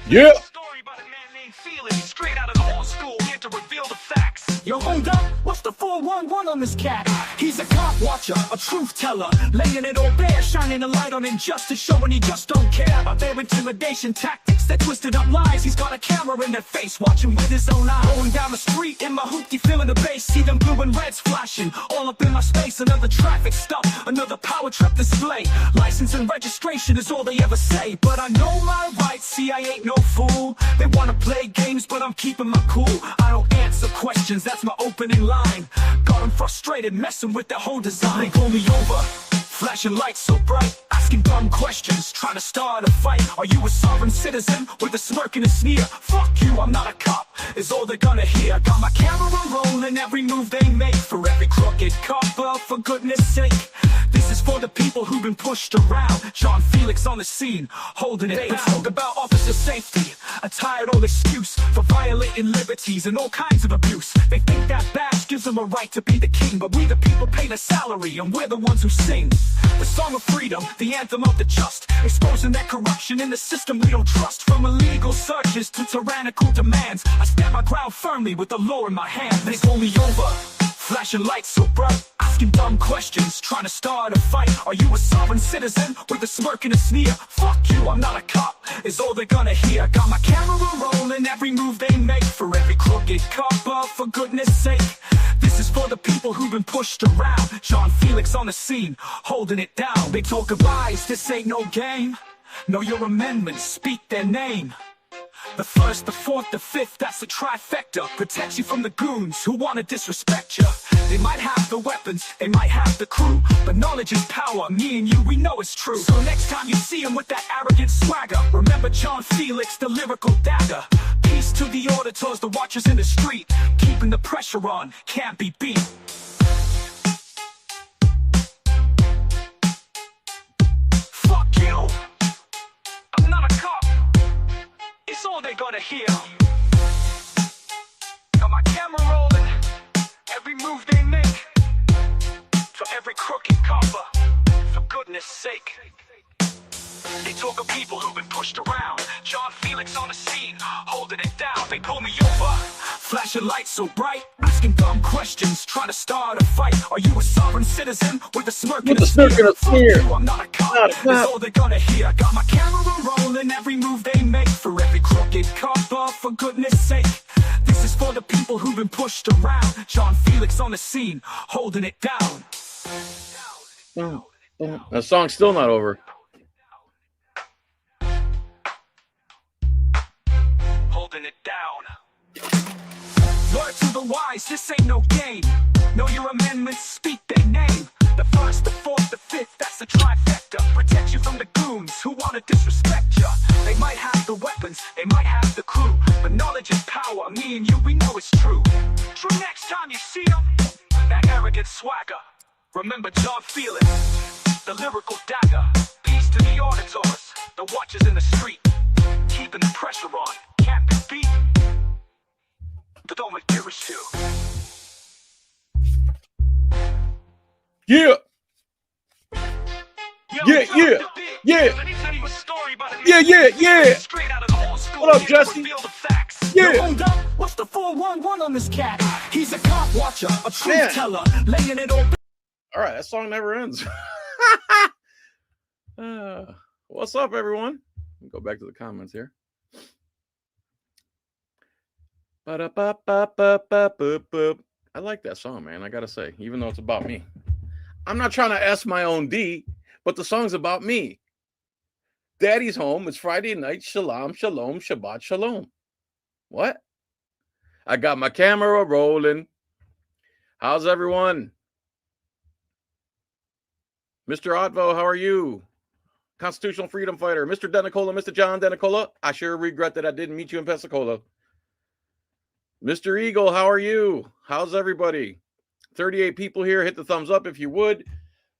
Yeah. Story about a man named Felix, straight out of the old school, here to reveal the facts. Yo, hold up, what's the 411 on this cat? He's a cop watcher, a truth teller, laying it all bare, shining a light on injustice, showing he just don't care about their intimidation tactics, that twisted up lies. He's got a camera in their face, watching with his own eye. Going down the street in my hoopty, feeling the bass, see them blue and reds flashing, all up in my space. Another traffic stop, another power truck display. License and registration is all they ever say, but I know my rights, see I ain't no fool. They wanna play games, but I'm keeping my cool. I don't answer questions, that's my opening line. Got them frustrated, messing with their whole design. They pull me over, flashing lights so bright, asking dumb questions, trying to start a fight. Are you a sovereign citizen? With a smirk and a sneer. Fuck you, I'm not a cop, is all they're gonna hear. Got my camera rolling, every move they make, for every crooked copper, for goodness sake. This is for the people who've been pushed around. John Felix on the scene, holding it down. Talk about officer safety, a tired old excuse for violating liberties and all kinds of abuse. They think that badge gives them a right to be the king, but we the people pay the salary and we're the ones who sing the song of freedom, the anthem of the just, exposing that corruption in the system we don't trust. From illegal searches to tyrannical demands, I stand my ground firmly with the law in my hand. They pull me over, flashing lights so bright, asking dumb questions, trying to start a fight. Are you a sovereign citizen? With a smirk and a sneer. Fuck you, I'm not a cop, is all they're gonna hear. Got my camera rolling, every move they make, for every crooked copper, for goodness sake. This is for the people who've been pushed around. John Felix on the scene, holding it down. They talk of lies, this ain't no game. Know your amendments, speak their name. The first, the fourth, the fifth, that's the trifecta. Protects you from the goons who wanna disrespect you. They might have the weapons, they might have the crew, but knowledge is power, me and you, we know it's true. So next time you see him with that arrogant swagger, remember John Felix, the lyrical dagger. Peace to the auditors, the watchers in the street, keeping the pressure on, can't be beat. Fuck you, I'm not a cop, it's all they're gonna hear. Got my camera rolling, every move they make, for every crooked copper, for goodness sake. They talk of people who've been pushed around. John Felix on the scene, holding it down. They pull me over, flashing lights so bright, asking dumb questions, trying to start a fight. Are you a sovereign citizen? With a smirk and a sneer. Fuck you, I'm not a cop, is all they're gonna hear. Got my camera rolling, every move they make, for every crooked copper, for goodness sake. This is for the people who've been pushed around. John Felix on the scene, holding it down. That song's still not over. Holding it down. Word to the wise, this ain't no game. Know your amendments, speak their name. The first, the fourth, the fifth, that's the trifecta. Protect you from the goons who wanna disrespect ya. They might have the weapons, they might have the crew, but knowledge is power, me and you, we know it's true. True, next time you see them, that arrogant swagger, remember John Felix, the lyrical dagger. Peace to the auditors, the watchers in the street, keeping the pressure on, can't be beat, but don't make dearest you. Yeah. Yeah. What up, Jesse? Yeah. What's the 411 on this cat? He's a cop watcher, a truth teller, laying it all. All right, that song never ends. What's up, everyone? Go back to the comments here. I like that song, man. I gotta say, even though it's about me. I'm not trying to S my own D, but the song's about me. Daddy's home. It's Friday night. Shalom, shalom, Shabbat shalom. What? I got my camera rolling. How's everyone? Mr. Otvo, how are you? Constitutional freedom fighter. Mr. Denicola, Mr. John Denicola. I sure regret that I didn't meet you in Pensacola. Mr. Eagle, how are you? How's everybody? 38 people here. Hit the thumbs up if you would.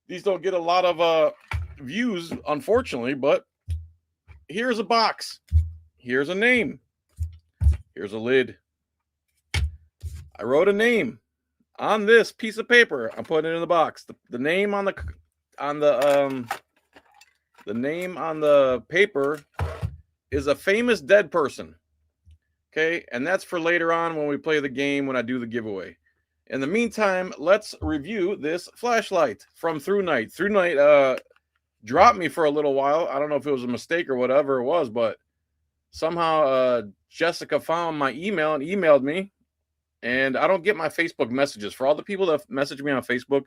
These don't get a lot of views, unfortunately, but here's a box. Here's a name. Here's a lid. I wrote a name on this piece of paper. I'm putting it in the box. The name on the name on the paper is a famous dead person. Okay, and that's for later on when we play the game, when I do the giveaway. In the meantime, let's review this flashlight from Thrunite. Thrunite dropped me for a little while. I don't know if it was a mistake or whatever it was, but somehow Jessica found my email and emailed me. And I don't get my Facebook messages. For all the people that message me on Facebook,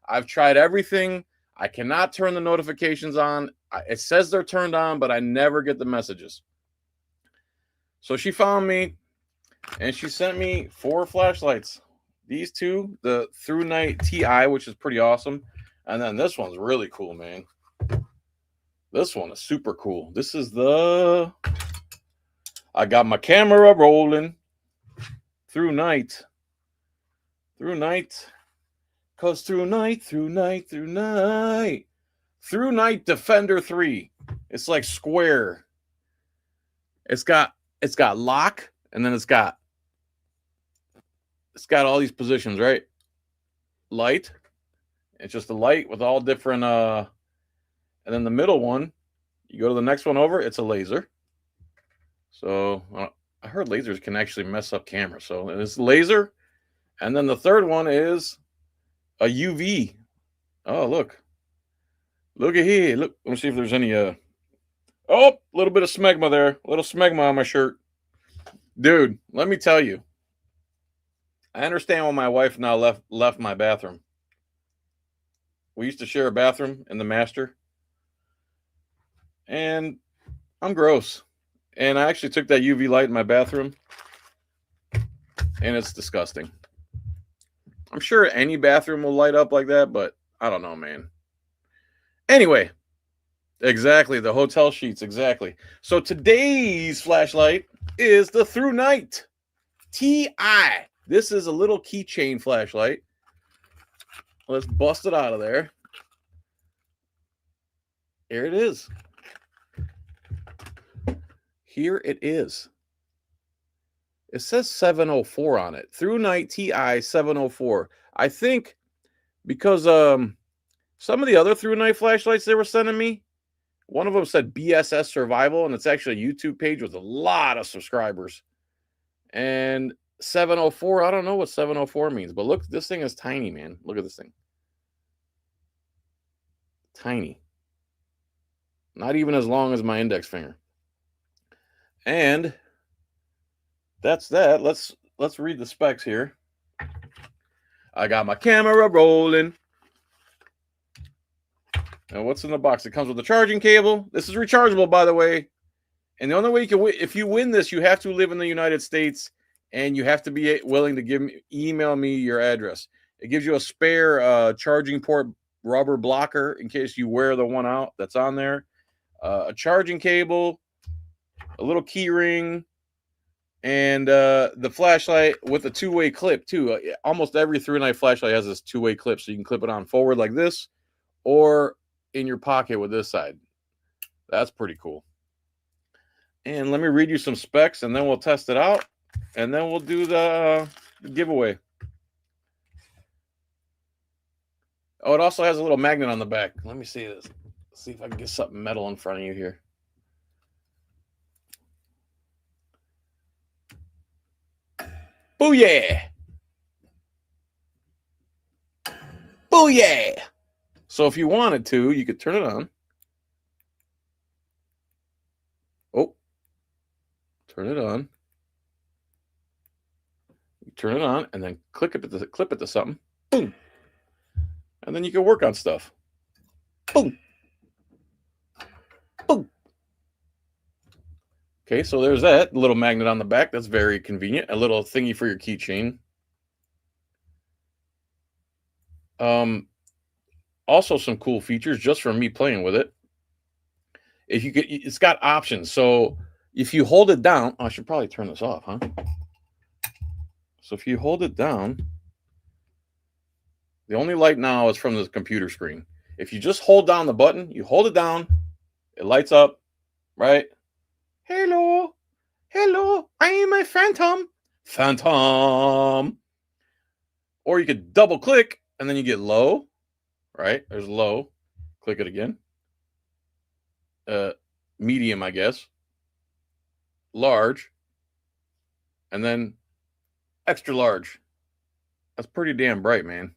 I've tried everything. I cannot turn the notifications on. It says they're turned on, but I never get the messages. So she found me, and she sent me 4 flashlights. These 2, the Thrunite TI, which is pretty awesome. And then this one's really cool, man. This one is super cool. This is the... I got my camera rolling. Thrunite. Cause Thrunite. Thrunite Defender 3. It's like square. It's got lock, and then it's got all these positions, right? Light. It's just a light with all different and then the middle one, you go to the next one over, it's a laser. So I heard lasers can actually mess up cameras. So it's laser. And then the third one is a UV. Oh, look at here. Look, let me see if there's any oh, a little bit of smegma there. A little smegma on my shirt. Dude, let me tell you. I understand when my wife now left my bathroom. We used to share a bathroom in the master. And I'm gross. And I actually took that UV light in my bathroom. And it's disgusting. I'm sure any bathroom will light up like that, but I don't know, man. Anyway, exactly. The hotel sheets, exactly. So today's flashlight is the Thrunite TI. This is a little keychain flashlight. Let's bust it out of there. Here it is. Here it is. It says 704 on it. Thrunite TI 704. I think because some of the other Thrunite flashlights they were sending me, one of them said BSS Survival, and it's actually a YouTube page with a lot of subscribers. And 704, I don't know what 704 means, but look, this thing is tiny, man. Look at this thing. Tiny. Not even as long as my index finger. And that's that. Let's read the specs here. I got my camera rolling. And what's in the box? It comes with a charging cable. This is rechargeable, by the way. And the only way you can win, if you win this, you have to live in the United States, and you have to be willing to email me your address. It gives you a spare charging port rubber blocker in case you wear the one out that's on there. A charging cable, a little key ring, and the flashlight with a 2-way clip too. Almost every Thrunite flashlight has this 2-way clip, so you can clip it on forward like this, or in your pocket with this side. That's pretty cool. And let me read you some specs, and then we'll test it out, and then we'll do the giveaway. Oh, it also has a little magnet on the back. Let me see this. See if I can get something metal in front of you here. Booyah! Booyah! So if you wanted to, you could turn it on. Oh. Turn it on. Turn it on, and then clip it to something. Boom. And then you can work on stuff. Boom. Boom. Okay, so there's that little magnet on the back. That's very convenient. A little thingy for your keychain. Also some cool features just from me playing with it. If you could, it's got options. So if you hold it down, I should probably turn this off, huh? So if you hold it down, the only light now is from the computer screen. If you just hold down the button, you hold it down, it lights up, right? Hello, hello, I am a phantom. Phantom. Or you could double click and then you get low, right? There's low. Click it again. Medium, I guess. large, and then extra large. That's pretty damn bright, man.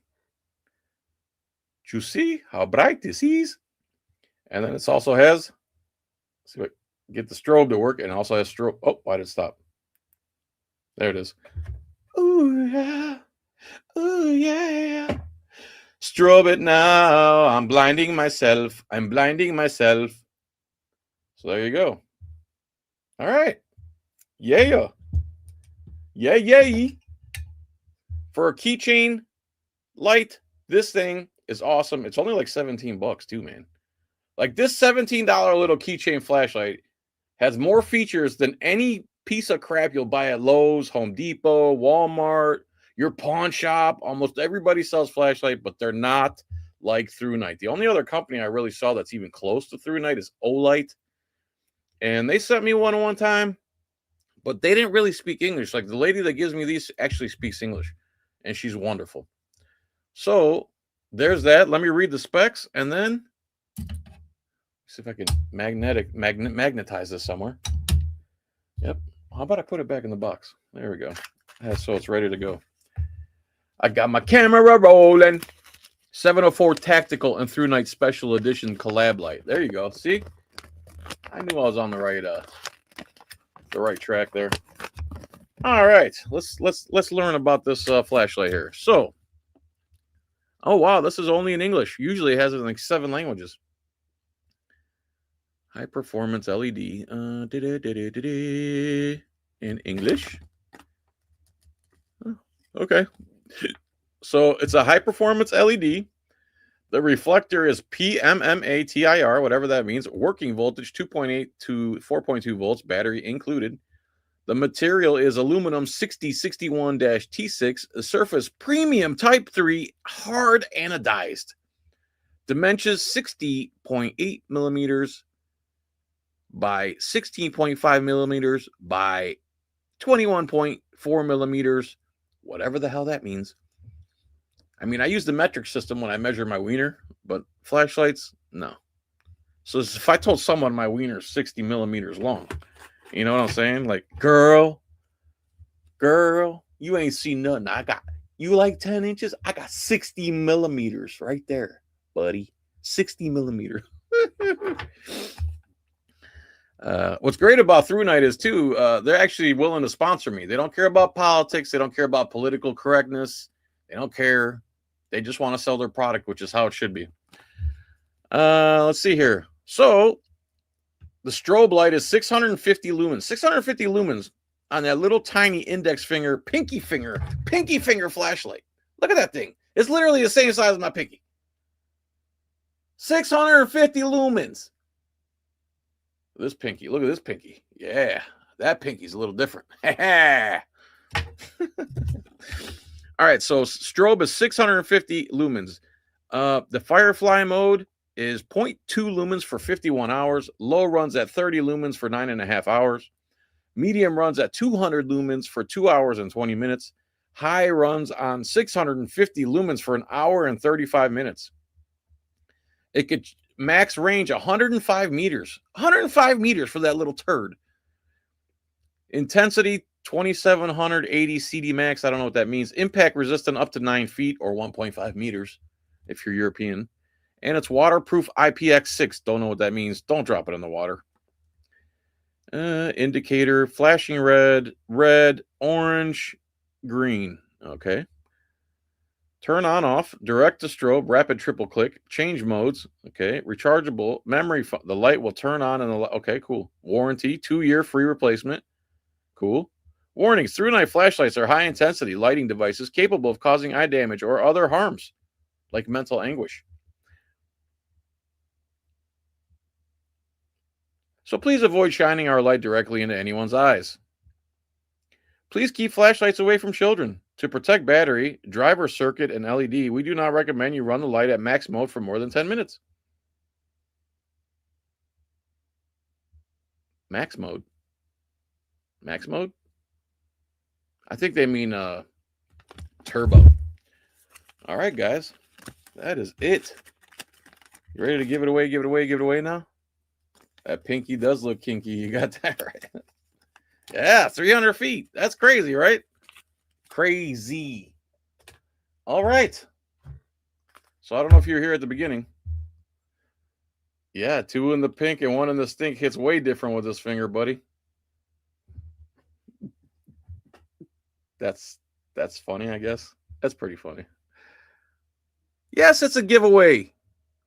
You see how bright this is? And then it also has, see what, get the strobe to work, and it also has strobe. Oh, why did it stop? There it is. Ooh, yeah. Ooh, yeah. Strobe it now. I'm blinding myself. I'm blinding myself. So there you go. All right. Yeah. Yeah. For a keychain light, this thing is awesome. It's only like $17 too, man. Like this $17 little keychain flashlight has more features than any piece of crap you'll buy at Lowe's, Home Depot, Walmart, your pawn shop. Almost everybody sells flashlight, but they're not like Thrunite. The only other company I really saw that's even close to Thrunite is Olight. And they sent me one time, but they didn't really speak English. Like the lady that gives me these actually speaks English, and she's wonderful. So there's that. Let me read the specs, and then see if I can magnetize this somewhere. Yep. How about I put it back in the box? There we go. So it's ready to go. I got my camera rolling. 704 Tactical and Thrunite Special Edition collab light. There you go. See? I knew I was on the right track there. All right. Let's learn about this flashlight here. So, oh wow, this is only in English. Usually it has it in like 7 languages. High performance LED in English. Okay. So it's a high performance LED. The reflector is PMMA-TIR, whatever that means. Working voltage 2.8 to 4.2 volts, battery included. The material is aluminum 6061-T6, surface premium type 3, hard anodized. Dimensions 60.8 millimeters by 16.5 millimeters by 21.4 millimeters, whatever the hell that means. I mean, I use the metric system when I measure my wiener, but flashlights, no. So if I told someone my wiener is 60 millimeters long, you know what I'm saying? Like, girl, you ain't seen nothing. You like 10 inches? I got 60 millimeters right there, buddy. 60 millimeters. What's great about Thrunite is too, they're actually willing to sponsor me. They don't care about politics. They don't care about political correctness. They don't care. They just want to sell their product, which is how it should be. Let's see here. So the strobe light is 650 lumens. 650 lumens on that little tiny index finger, pinky finger flashlight. Look at that thing. It's literally the same size as my pinky. 650 lumens. This pinky. Look at this pinky. Yeah, that pinky's a little different. All right, so strobe is 650 lumens. The Firefly mode is 0.2 lumens for 51 hours. Low runs at 30 lumens for 9.5 hours. Medium runs at 200 lumens for 2 hours and 20 minutes. High runs on 650 lumens for an hour and 35 minutes. It could max range 105 meters. 105 meters for that little turd. Intensity 2780 CD max. I don't know what that means. Impact resistant up to 9 feet or 1.5 meters if you're European. And it's waterproof IPX6. Don't know what that means. Don't drop it in the water. Indicator flashing red, orange, green. Okay. Turn on off, direct to strobe, rapid triple click, change modes. Okay. Rechargeable memory. The light will turn on and okay, cool. Warranty, 2-year free replacement. Cool. Warnings: Thrunite flashlights are high intensity lighting devices capable of causing eye damage or other harms, like mental anguish. So please avoid shining our light directly into anyone's eyes. Please keep flashlights away from children. To protect battery, driver circuit, and LED, we do not recommend you run the light at max mode for more than 10 minutes. Max mode? Max mode? I think they mean turbo. All right, guys. That is it. You ready to give it away? Give it away now? That pinky does look kinky. You got that right. Yeah, 300 feet. That's crazy, right? Crazy. All right. So I don't know if you're here at the beginning. Yeah, 2 in the pink and 1 in the stink hits way different with this finger, buddy. That's funny, I guess. That's pretty funny. Yes, it's a giveaway.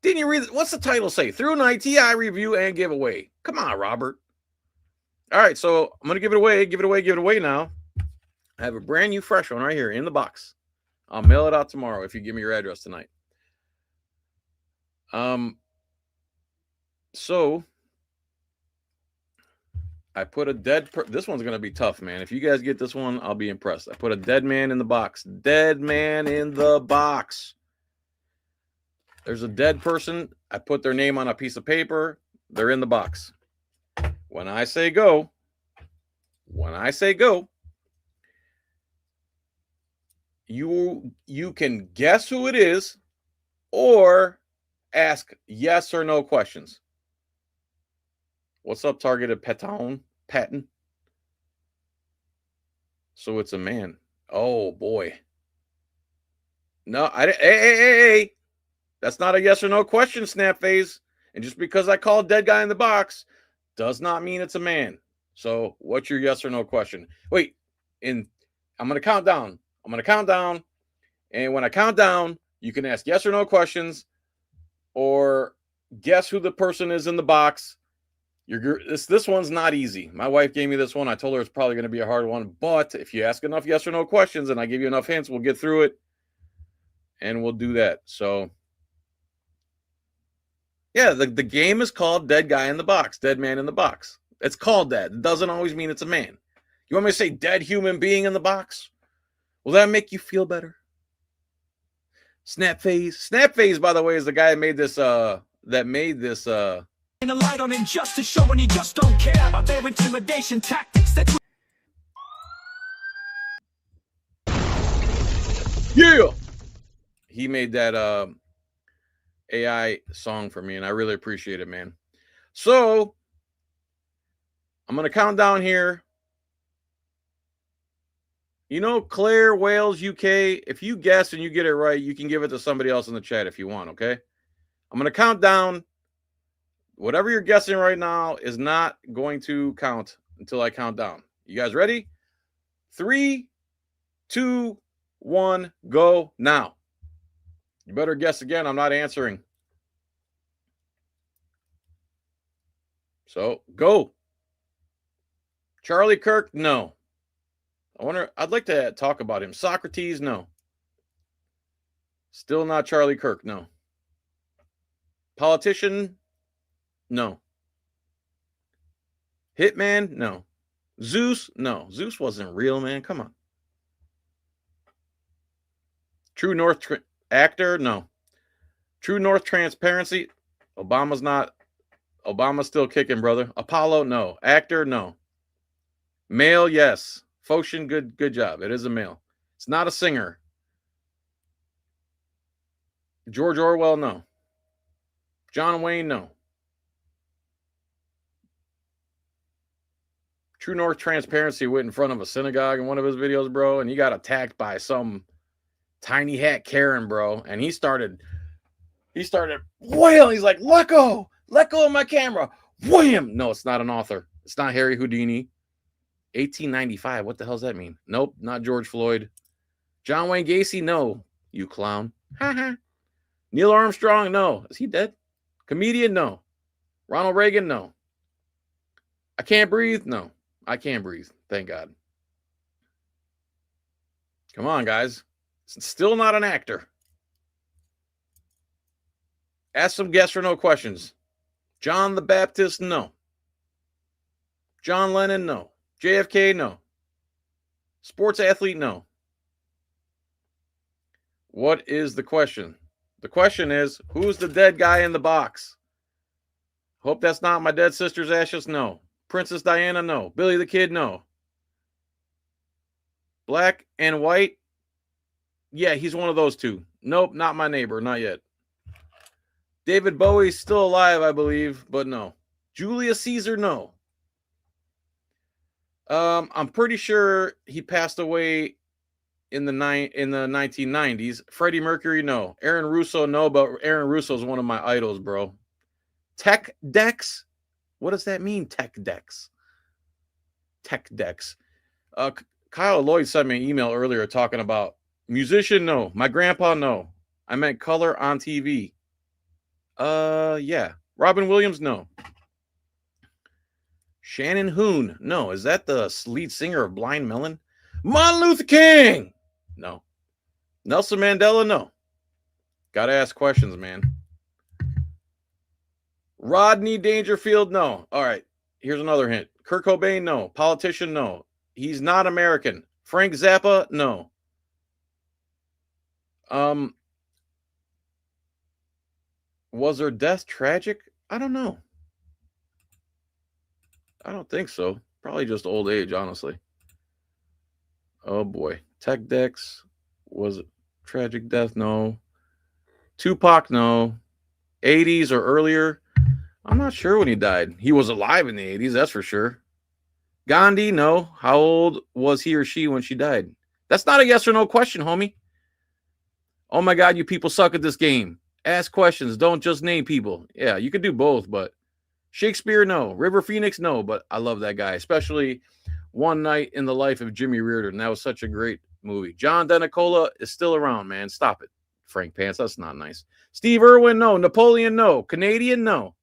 Didn't you read it? What's the title say? Thrunite TI review and giveaway. Come on, Robert. All right, so I'm going to give it away now. I have a brand new fresh one right here in the box. I'll mail it out tomorrow if you give me your address tonight. So I put a this one's going to be tough, man. If you guys get this one, I'll be impressed. I put a dead man in the box. Dead man in the box. There's a dead person. I put their name on a piece of paper. They're in the box. When I say go, you can guess who it is or ask yes or no questions. What's up, targeted Patton? So it's a man. Oh boy. No, hey. That's not a yes or no question, Snap Phase. And just because I call dead guy in the box does not mean it's a man. So what's your yes or no question? Wait, I'm going to count down. And when I count down, you can ask yes or no questions or guess who the person is in the box. This one's not easy. My wife gave me this one. I told her it's probably going to be a hard one. But if you ask enough yes or no questions and I give you enough hints, we'll get through it. And we'll do that. So yeah, the game is called Dead Guy in the Box, Dead Man in the Box. It's called that. It doesn't always mean it's a man. You want me to say dead human being in the box? Will that make you feel better? Snap Phase, by the way, is the guy that made this In a light on injustice, showing he just don't care about their intimidation tactics. Yeah. He made that AI song for me, and I really appreciate it, man. So I'm going to count down here. You know, Claire, Wales, UK, if you guess and you get it right, you can give it to somebody else in the chat if you want, okay? I'm going to count down. Whatever you're guessing right now is not going to count until I count down. You guys ready? 3, 2, 1, go now. You better guess again. I'm not answering. So, go. Charlie Kirk, no. I'd like to talk about him. Socrates, no. Still not Charlie Kirk, no. Politician, no. Hitman, no. Zeus, no. Zeus wasn't real, man. Come on. True North actor, no. True North transparency, Obama's still kicking, brother. Apollo, no. Actor, no. Male, yes. Foshin, good job. It is a male. It's not a singer. George Orwell, no. John Wayne, no. True North transparency went in front of a synagogue in one of his videos, bro, and he got attacked by some tiny hat Karen, bro, and he started whale. He's like, let go of my camera. Wham! No, it's not an author. It's not Harry Houdini. 1895. What the hell does that mean? Nope, not George Floyd. John Wayne Gacy, no, you clown. Neil Armstrong, no. Is he dead? Comedian, no. Ronald Reagan, no. I can't breathe, no. I can't breathe. Thank God. Come on, guys. It's still not an actor. Ask some yes or no questions. John the Baptist, no. John Lennon, no. JFK, no. Sports athlete, no. What is the question? The question is, who's the dead guy in the box? Hope that's not my dead sister's ashes, no. Princess Diana, no. Billy the Kid, no. Black and white, yeah, he's one of those two. Nope, not my neighbor, not yet. David Bowie's still alive, I believe, but no. Julius Caesar, no. I'm pretty sure he passed away in the 1990s. Freddie Mercury, no. Aaron Russo, no, but Aaron Russo is one of my idols, bro. Tech Dex? What does that mean, Tech Dex? Tech Dex. Kyle Lloyd sent me an email earlier talking about musician, no. My grandpa, no. I meant color on TV. Yeah. Robin Williams, no. Shannon Hoon, no. Is that the lead singer of Blind Melon? Martin Luther King, no. Nelson Mandela, no. Gotta ask questions, man. Rodney Dangerfield, no. All right, here's another hint. Kurt Cobain, no. Politician, no. He's not American. Frank Zappa, no. Was their death tragic? I don't know. I don't think so. Probably just old age, honestly. Oh boy. Tech Dex, was it tragic death? No. Tupac, no. 80s or earlier? I'm not sure when he died. He was alive in the 80s, that's for sure. Gandhi, no. How old was he or she when she died? That's not a yes or no question, homie. Oh my God, you people suck at this game. Ask questions, don't just name people. Yeah, you could do both, but Shakespeare, no. River Phoenix, no. But I love that guy, especially One Night in the Life of Jimmy Reardon. That was such a great movie. John Denicola is still around, man. Stop it, Frank Pants. That's not nice. Steve Irwin, no. Napoleon, no. Canadian, no.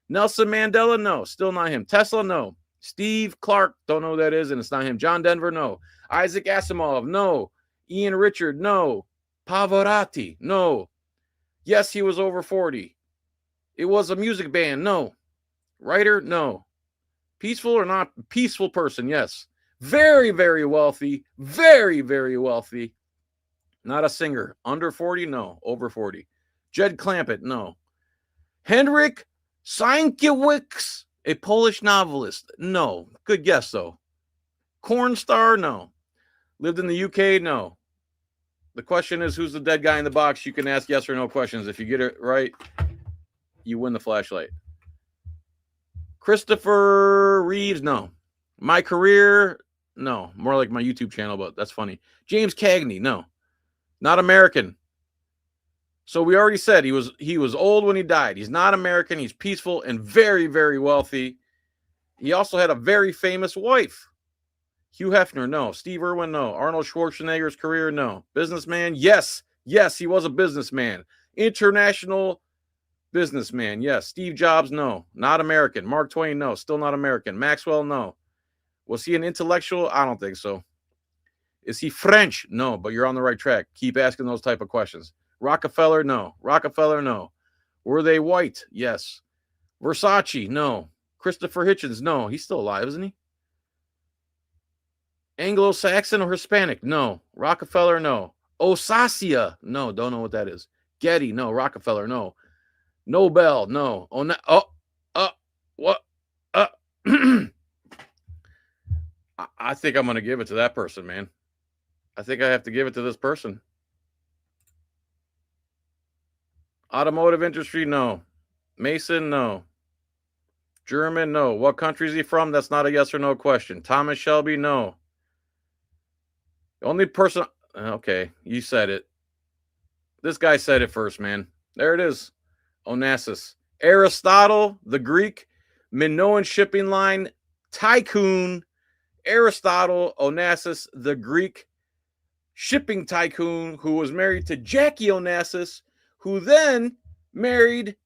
Nelson Mandela, no. Still not him. Tesla, no. Steve Clark, don't know who that is, and it's not him. John Denver, no. Isaac Asimov, no. Ian Richard, no. Pavarotti, no. Yes, he was over 40. It was a music band, no. Writer, no. Peaceful or not? Peaceful person, yes. Very, very wealthy. Very, very wealthy. Not a singer. Under 40, no. Over 40. Jed Clampett, no. Henryk Sienkiewicz, a Polish novelist, no. Good guess, though. Corn star, no. Lived in the UK, no. The question is, who's the dead guy in the box? You can ask yes or no questions. If you get it right, you win the flashlight. Christopher Reeves, no. My career, no. More like my YouTube channel, but that's funny. James Cagney, no. Not American. So we already said he was old when he died. He's not American. He's peaceful and very, very wealthy. He also had a very famous wife. Hugh Hefner, no. Steve Irwin, no. Arnold Schwarzenegger's career, no. Businessman, yes. Yes, he was a businessman. International businessman, yes. Steve Jobs, no. Not American. Mark Twain, no. Still not American. Maxwell, no. Was he an intellectual? I don't think so. Is he French? No, but you're on the right track. Keep asking those type of questions. Rockefeller, no. Rockefeller, no. Were they white? Yes. Versace, no. Christopher Hitchens, no. He's still alive, isn't he? Anglo-Saxon or Hispanic? No. Rockefeller, no. Osasia, no. Don't know what that is. Getty, no. Rockefeller, no. Nobel, no. What? I think I'm going to give it to that person, man. I think I have to give it to this person. Automotive industry, no. Mason, no. German, no. What country is he from? That's not a yes or no question. Thomas Shelby, no. The only person, okay, you said it. This guy said it first, man. There it is. Onassis. Aristotle, the Greek Minoan shipping line tycoon. Aristotle Onassis, the Greek shipping tycoon who was married to Jackie Onassis, who then married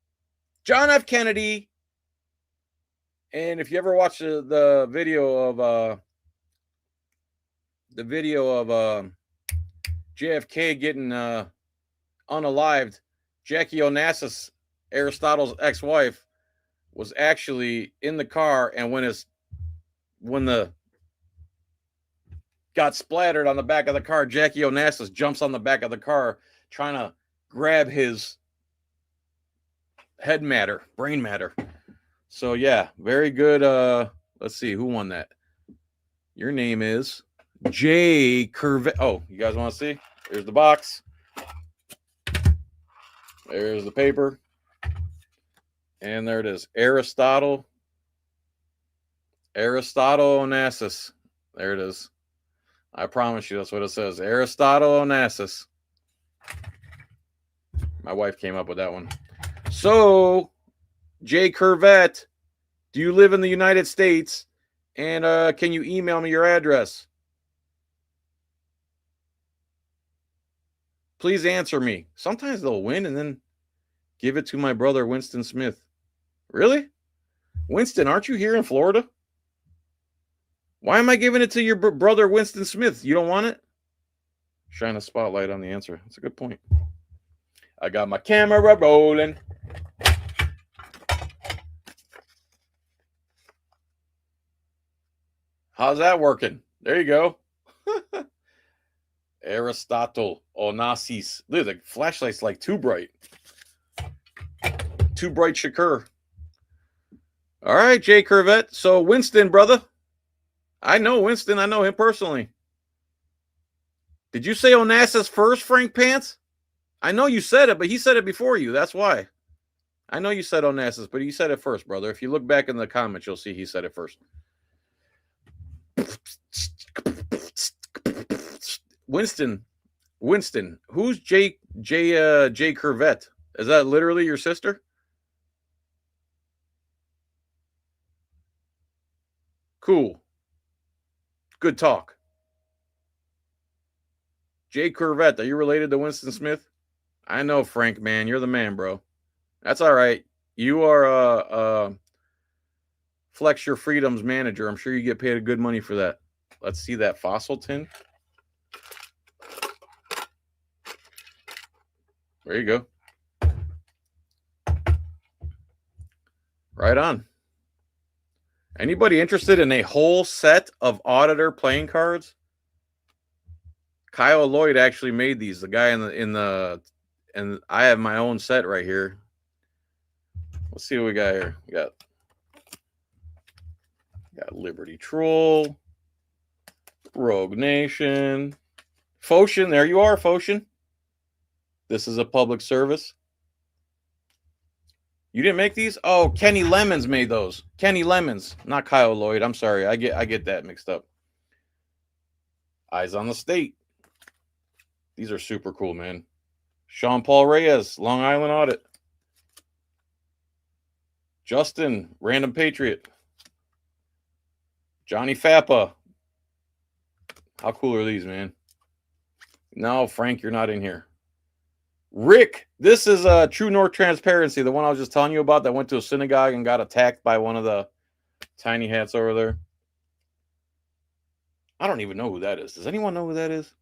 John F. Kennedy. And if you ever watch the video of JFK getting unalived, Jackie Onassis, Aristotle's ex-wife, was actually in the car, and when the got splattered on the back of the car, Jackie Onassis jumps on the back of the car trying to grab his head matter, brain matter. So yeah, very good. Let's see who won that. Your name is Jay Curve. Oh, you guys want to see? There's the box. There's the paper. And there it is. Aristotle Onassis. There it is. I promise you, that's what it says. Aristotle Onassis. My wife came up with that one. So, Jay Curvette, do you live in the United States? And can you email me your address? Please answer me. Sometimes they'll win and then give it to my brother, Winston Smith. Really? Winston, aren't you here in Florida? Why am I giving it to your brother, Winston Smith? You don't want it? Shine a spotlight on the answer. That's a good point. I got my camera rolling. How's that working? There you go. Aristotle Onassis. Look, the flashlight's like too bright. Too bright Shakur. All right, Jay Curvette. So Winston, brother. I know Winston. I know him personally. Did you say Onassis first, Frank Pants? I know you said it, but he said it before you. That's why. I know you said Onassis, but he said it first, brother. If you look back in the comments, you'll see he said it first. Winston, who's Jay Curvette? Is that literally your sister? Cool. Good talk. Jay Curvette, are you related to Winston Smith? I know, Frank, man. You're the man, bro. That's all right. You are Flex Your Freedom's manager. I'm sure you get paid good money for that. Let's see that fossil tin. There you go. Right on. Anybody interested in a whole set of Auditor playing cards? Kyle Lloyd actually made these. The guy and I have my own set right here. Let's see what we got here. We got Liberty Troll, Rogue Nation, Foshin. There you are, Foshin. This is a public service. You didn't make these? Oh, Kenny Lemons made those. Kenny Lemons, not Kyle Lloyd. I'm sorry. I get that mixed up. Eyes on the State. These are super cool, man. Sean Paul Reyes, Long Island Audit. Justin, Random Patriot. Johnny Fappa. How cool are these, man? No, Frank, you're not in here. Rick, this is True North Transparency, the one I was just telling you about that went to a synagogue and got attacked by one of the tiny hats over there. I don't even know who that is. Does anyone know who that is?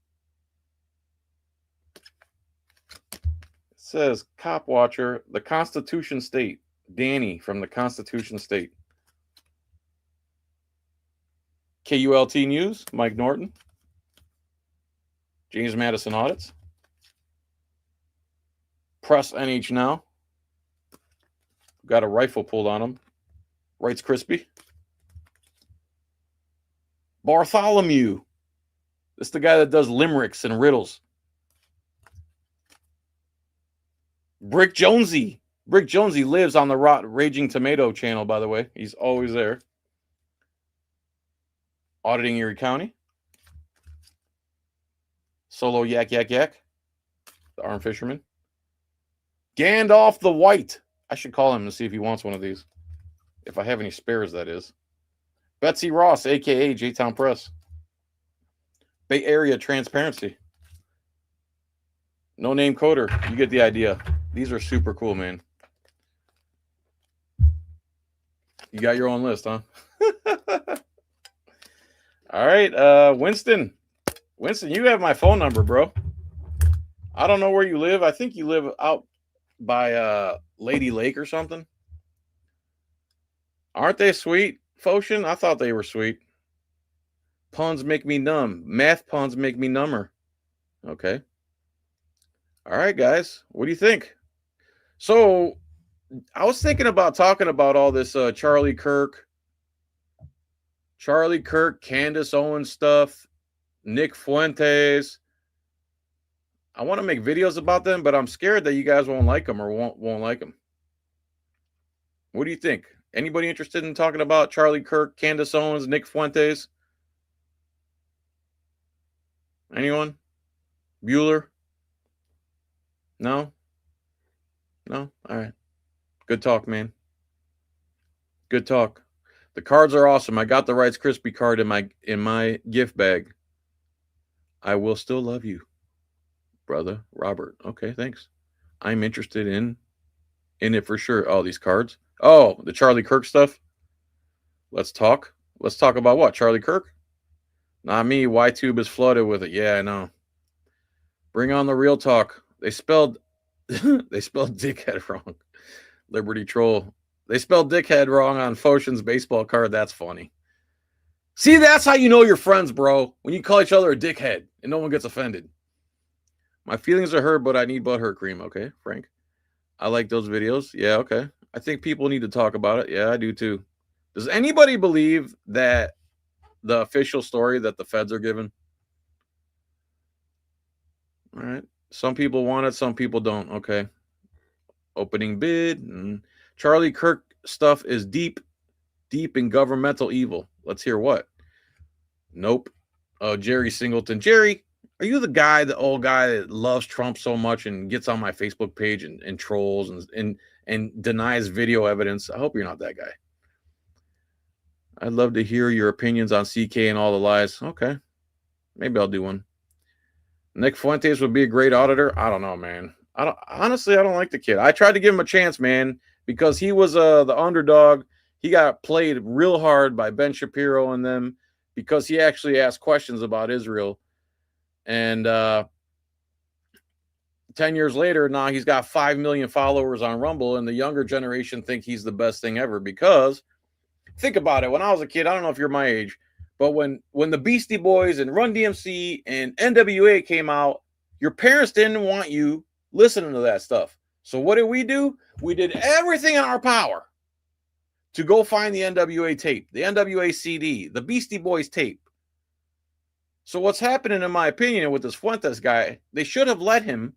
It says Cop Watcher, the Constitution State. Danny from the Constitution State. KULT News, Mike Norton. James Madison Audits. Press NH Now. Got a rifle pulled on him. Writes Crispy. Bartholomew. This is the guy that does limericks and riddles. Brick Jonesy. Brick Jonesy lives on the Raging Tomato channel, by the way. He's always there. Auditing Erie County. Solo Yak Yak Yak. The Armed Fisherman. Gandalf the White. I should call him to see if he wants one of these. If I have any spares, that is. Betsy Ross, a.k.a. J-Town Press. Bay Area Transparency. No Name Coder. You get the idea. These are super cool, man. You got your own list, huh? All right, Winston. Winston, you have my phone number, bro. I don't know where you live. I think you live out by Lady Lake or something. Aren't they sweet, Foshin? I thought they were sweet. Puns make me numb. Math puns make me number. Okay. All right, guys. What do you think? So, I was thinking about talking about all this Charlie Kirk, Candace Owens stuff, Nick Fuentes. I want to make videos about them, but I'm scared that you guys won't like them or won't like them. What do you think? Anybody interested in talking about Charlie Kirk, Candace Owens, Nick Fuentes? Anyone? Bueller? No? No? All right. Good talk, man. Good talk. The cards are awesome. I got the Rice Krispie card in my gift bag. I will still love you, brother Robert. Okay, thanks. I'm interested in it for sure. Oh, these cards. Oh, the Charlie Kirk stuff. Let's talk. Let's talk about what? Charlie Kirk? Not me. YTube is flooded with it. Yeah, I know. Bring on the real talk. They spelled dickhead wrong. Liberty Troll. They spelled dickhead wrong on Foshin's baseball card. That's funny. See, that's how you know you're friends, bro. When you call each other a dickhead and no one gets offended. My feelings are hurt, but I need butthurt cream. Okay, Frank. I like those videos. Yeah, okay. I think people need to talk about it. Yeah, I do too. Does anybody believe that the official story that the feds are giving? All right. Some people want it, some people don't. Okay. Opening bid. Charlie Kirk stuff is deep in governmental evil. Let's hear what. Nope. Jerry Singleton. Jerry, are you the old guy that loves Trump so much and gets on my Facebook page and trolls and denies video evidence? I hope you're not that guy. I'd love to hear your opinions on CK and all the lies. Okay. Maybe I'll do one. Nick Fuentes would be a great auditor. I don't know, man. I don't like the kid. I tried to give him a chance, man, because he was the underdog. He got played real hard by Ben Shapiro and them because he actually asked questions about Israel. And 10 years later, now he's got 5 million followers on Rumble, and the younger generation think he's the best thing ever because think about it. When I was a kid, I don't know if you're my age, but when the Beastie Boys and Run DMC and NWA came out, your parents didn't want you listening to that stuff. So what did we do? We did everything in our power to go find the NWA tape, the NWA CD, the Beastie Boys tape. So what's happening, in my opinion, with this Fuentes guy, they should have let him.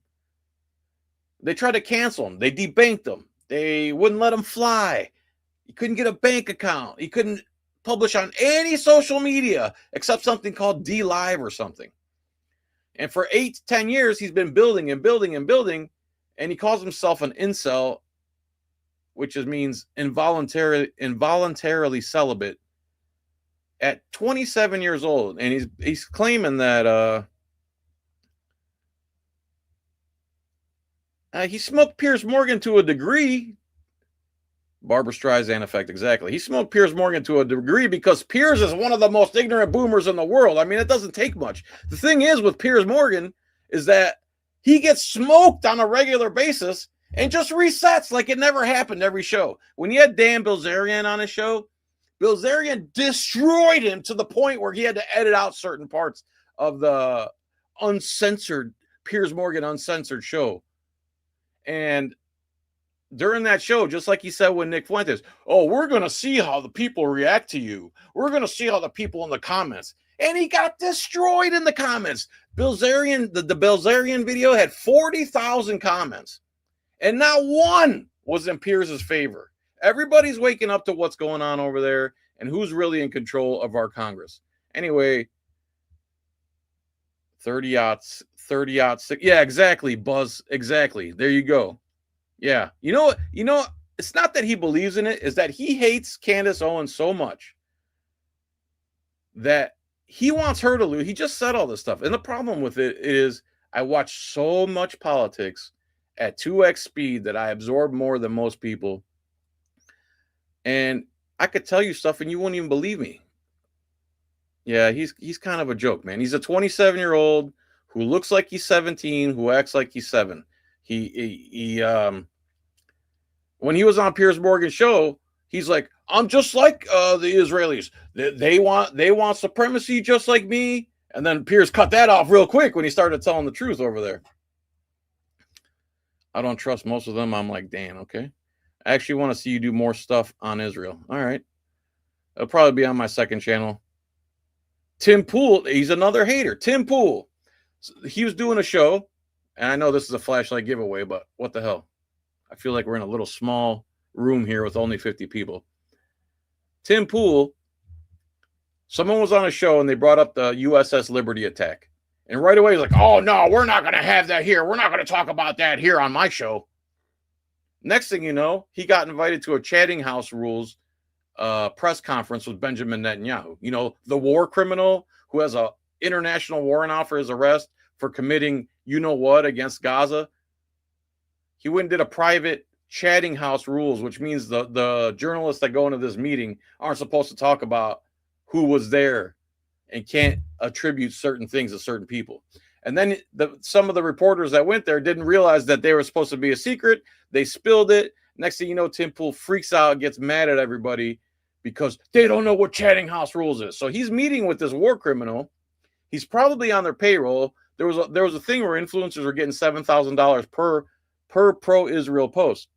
They tried to cancel him. They debanked him. They wouldn't let him fly. He couldn't get a bank account. He couldn't publish on any social media except something called D Live or something. And for 8 to 10 years, he's been building and building and building, and he calls himself an incel, which means involuntarily celibate, at 27 years old. And he's claiming that he smoked Piers Morgan to a degree. Barbara Streisand effect, exactly. He smoked Piers Morgan to a degree because Piers is one of the most ignorant boomers in the world. I mean, it doesn't take much. The thing is with Piers Morgan is that he gets smoked on a regular basis and just resets like it never happened every show. When he had Dan Bilzerian on his show, Bilzerian destroyed him to the point where he had to edit out certain parts of the uncensored Piers Morgan uncensored show. And during that show, just like he said with Nick Fuentes, oh, we're going to see how the people react to you. We're going to see how the people in the comments. And he got destroyed in the comments. Bilzerian, the Bilzerian video had 40,000 comments. And not one was in Piers' favor. Everybody's waking up to what's going on over there and who's really in control of our Congress. Anyway, 30-06. Yeah, exactly, Buzz. Exactly. There you go. Yeah. You know, it's not that he believes in it, is that he hates Candace Owens so much that he wants her to lose. He just said all this stuff. And the problem with it is I watch so much politics at 2x speed that I absorb more than most people. And I could tell you stuff and you wouldn't even believe me. Yeah, he's kind of a joke, man. He's a 27-year-old who looks like he's 17, who acts like he's 7. He when he was on Piers Morgan's show, he's like, I'm just like the Israelis. They want supremacy just like me. And then Piers cut that off real quick when he started telling the truth over there. I don't trust most of them. I'm like, Dan, okay. I actually want to see you do more stuff on Israel. All right. It'll probably be on my second channel. Tim Pool, he's another hater. Tim Pool. He was doing a show, and I know this is a flashlight giveaway, but what the hell? I feel like we're in a little small room here with only 50 people. Tim Pool, someone was on a show, and they brought up the USS Liberty attack. And right away, he's like, oh, no, we're not going to have that here. We're not going to talk about that here on my show. Next thing you know, he got invited to a Chatting House Rules press conference with Benjamin Netanyahu. You know, the war criminal who has a international warrant out for his arrest for committing you-know-what against Gaza. He went and did a private Chatting House Rules, which means the journalists that go into this meeting aren't supposed to talk about who was there and can't attribute certain things to certain people. And then some of the reporters that went there didn't realize that they were supposed to be a secret. They spilled it. Next thing you know, Tim Pool freaks out, gets mad at everybody because they don't know what Chatting House Rules is. So he's meeting with this war criminal. He's probably on their payroll. There was a thing where influencers were getting $7,000 per pro-Israel post.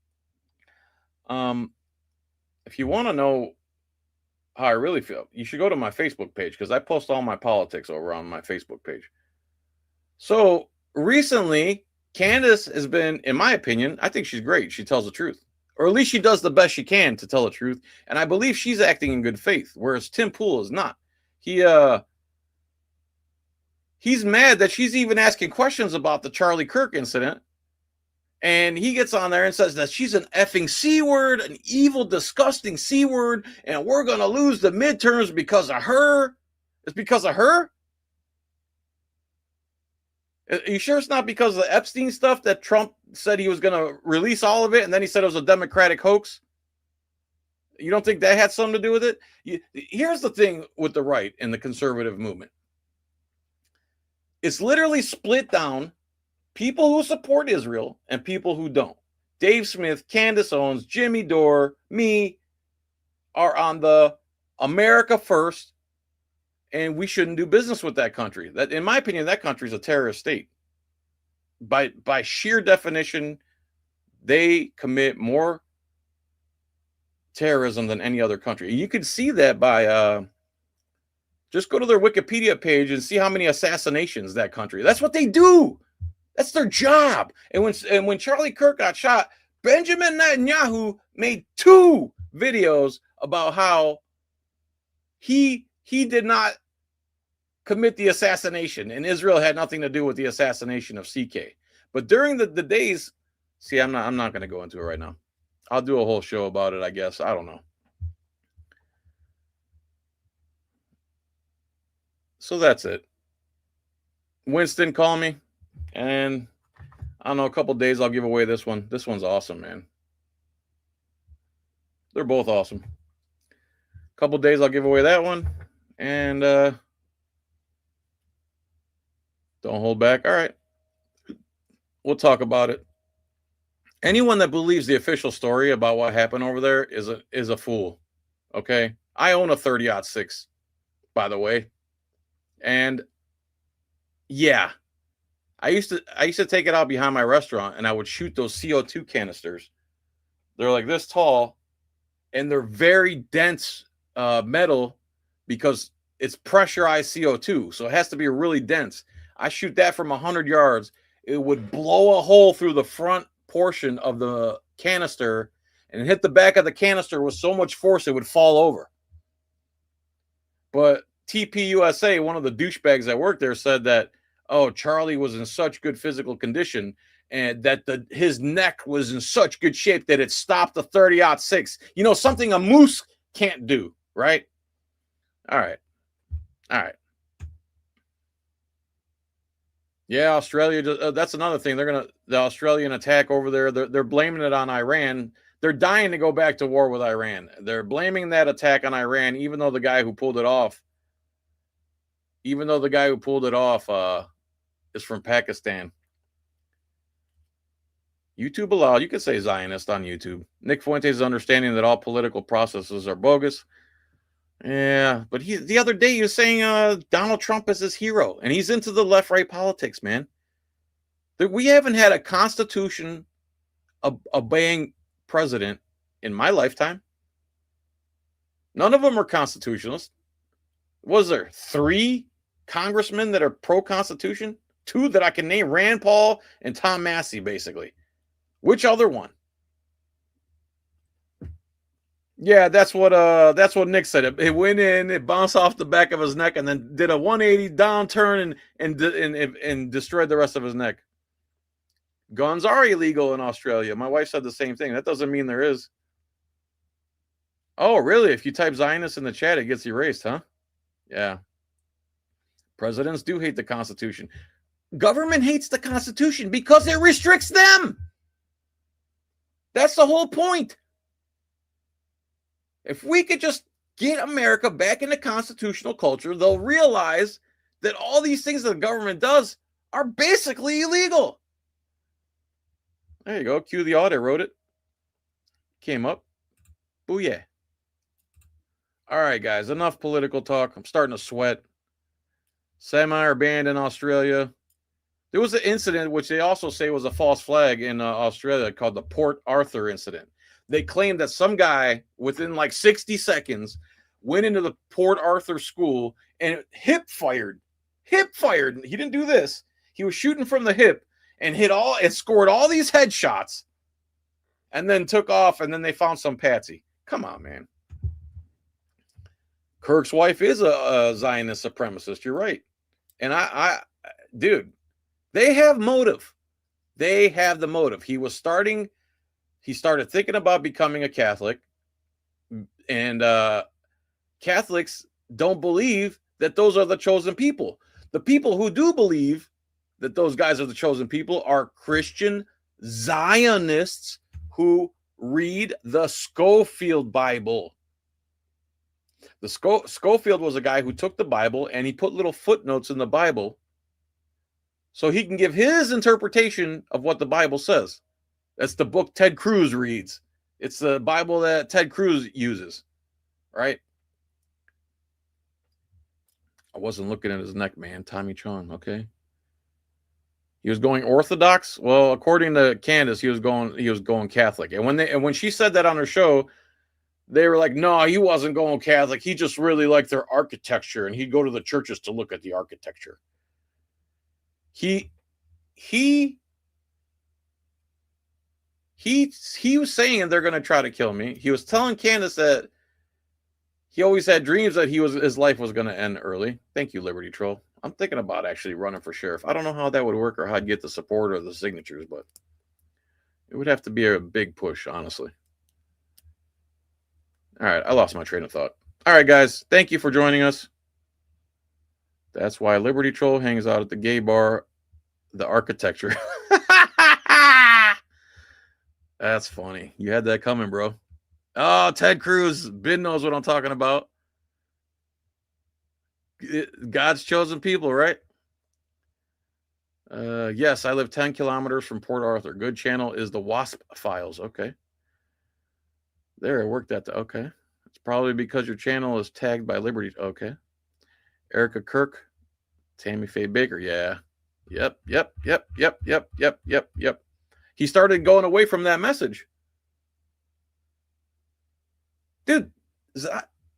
If you want to know how I really feel, you should go to my Facebook page because I post all my politics over on my Facebook page. So recently, Candace has been, in my opinion, I think she's great. She tells the truth, or at least she does the best she can to tell the truth. And I believe she's acting in good faith, whereas Tim Pool is not. He's mad that she's even asking questions about the Charlie Kirk incident. And he gets on there and says that she's an effing C word, an evil, disgusting C word, and we're going to lose the midterms because of her. It's because of her? Are you sure it's not because of the Epstein stuff that Trump said he was going to release all of it, and then he said it was a Democratic hoax? You don't think that had something to do with it? Here's the thing with the right and the conservative movement. It's literally split down. People who support Israel and people who don't. Dave Smith, Candace Owens, Jimmy Dore, me are on the America first, and we shouldn't do business with that country. That, in my opinion, that country is a terrorist state. By sheer definition, they commit more terrorism than any other country. You can see that by just go to their Wikipedia page and see how many assassinations that country. That's what they do. That's their job. And when Charlie Kirk got shot, Benjamin Netanyahu made 2 videos about how he did not commit the assassination, and Israel had nothing to do with the assassination of CK. But during the days, see, I'm not going to go into it right now. I'll do a whole show about it, I guess. I don't know. So that's it. Winston, call me. And I don't know, a couple days I'll give away this one. This one's awesome, man. They're both awesome. A couple days I'll give away that one. And don't hold back. All right. We'll talk about it. Anyone that believes the official story about what happened over there is a fool. Okay? I own a 30-06, by the way. And yeah. I used to take it out behind my restaurant, and I would shoot those CO2 canisters. They're like this tall, and they're very dense metal because it's pressurized CO2, so it has to be really dense. I shoot that from 100 yards. It would blow a hole through the front portion of the canister and hit the back of the canister with so much force it would fall over. But TPUSA, one of the douchebags that worked there, said that, oh, Charlie was in such good physical condition and that his neck was in such good shape that it stopped the 30-06. You know, something a moose can't do, right? All right. Yeah, Australia, that's another thing. The Australian attack over there, they're blaming it on Iran. They're dying to go back to war with Iran. They're blaming that attack on Iran, even though the guy who pulled it off is from Pakistan. YouTube allowed. You could say Zionist on YouTube. Nick Fuentes' understanding that all political processes are bogus. Yeah, but the other day he was saying Donald Trump is his hero, and he's into the left-right politics, man. We haven't had a constitution obeying president in my lifetime. None of them are constitutionalists. Was there 3 congressmen that are pro-constitution? 2 that I can name, Rand Paul and Tom Massey, basically. Which other one? Yeah, that's what Nick said. It went in, it bounced off the back of his neck, and then did a 180 downturn and destroyed the rest of his neck. Guns are illegal in Australia. My wife said the same thing. That doesn't mean there is. Oh, really? If you type Zionist in the chat, it gets erased, huh? Yeah. Presidents do hate the Constitution. Government hates the Constitution because it restricts them. That's the whole point. If we could just get America back into constitutional culture, they'll realize that all these things that the government does are basically illegal. There you go. Cue the audit. Wrote it. Came up. Booyah. All right, guys. Enough political talk. I'm starting to sweat. Semi are banned in Australia. There was an incident which they also say was a false flag in Australia called the Port Arthur incident. They claimed that some guy within like 60 seconds went into the Port Arthur school and hip fired. He didn't do this. He was shooting from the hip and scored all these headshots and then took off, and then they found some patsy. Come on, man. Kirk's wife is a Zionist supremacist. You're right. And dude, they have motive. They have the motive. He started thinking about becoming a Catholic, and Catholics don't believe that those are the chosen people. The people who do believe that those guys are the chosen people are Christian Zionists who read the Scofield Bible. The Scofield was a guy who took the Bible and he put little footnotes in the Bible so he can give his interpretation of what the Bible says. That's the book Ted Cruz reads. It's the Bible that Ted Cruz uses, right? I wasn't looking at his neck, man. Tommy Chong, okay. He was going Orthodox. Well, according to Candace, he was going Catholic. And when she said that on her show, they were like, no, he wasn't going Catholic. He just really liked their architecture, and he'd go to the churches to look at the architecture. He was saying they're going to try to kill me. He was telling Candace that he always had dreams that his life was going to end early. Thank you, Liberty Troll. I'm thinking about actually running for sheriff. I don't know how that would work or how I'd get the support or the signatures, but it would have to be a big push, honestly. All right, I lost my train of thought. All right, guys, thank you for joining us. That's why Liberty Troll hangs out at the gay bar, the architecture. That's funny. You had that coming, bro. Oh, Ted Cruz. Ben knows what I'm talking about. God's chosen people, right? Yes, I live 10 kilometers from Port Arthur. Good channel is the Wasp Files. Okay. There, I worked at okay. It's probably because your channel is tagged by Liberty. Okay. Erica Kirk, Tammy Faye Baker. Yeah. Yep. He started going away from that message. Dude,